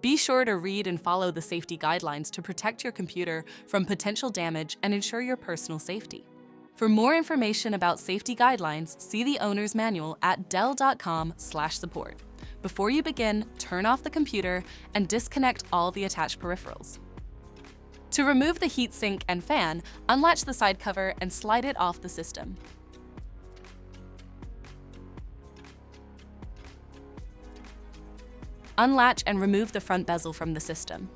Be sure to read and follow the safety guidelines to protect your computer from potential damage and ensure your personal safety. For more information about safety guidelines, see the owner's manual at dell.com/support. Before you begin, turn off the computer and disconnect all the attached peripherals. To remove the heatsink and fan, unlatch the side cover and slide it off the system. Unlatch and remove the front bezel from the system.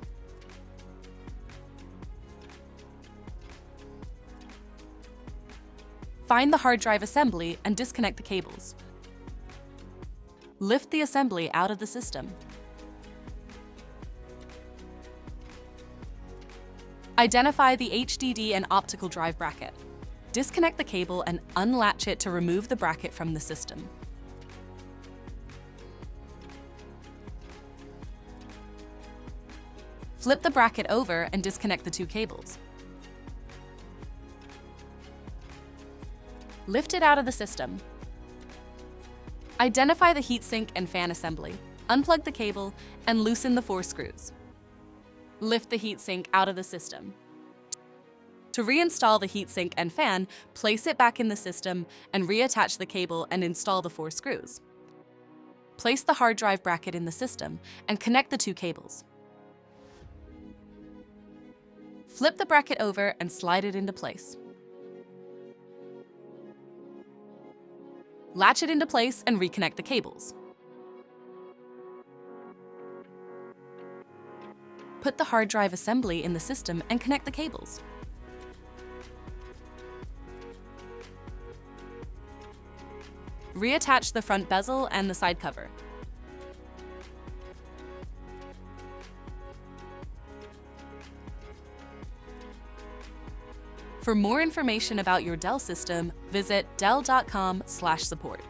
Find the hard drive assembly and disconnect the cables. Lift the assembly out of the system. Identify the HDD and optical drive bracket. Disconnect the cable and unlatch it to remove the bracket from the system. Flip the bracket over and disconnect the two cables. Lift it out of the system. Identify the heatsink and fan assembly. Unplug the cable and loosen the 4 screws. Lift the heatsink out of the system. To reinstall the heatsink and fan, place it back in the system and reattach the cable and install the 4 screws. Place the hard drive bracket in the system and connect the 2 cables. Flip the bracket over and slide it into place. Latch it into place and reconnect the cables. Put the hard drive assembly in the system and connect the cables. Reattach the front bezel and the side cover. For more information about your Dell system, visit dell.com/support.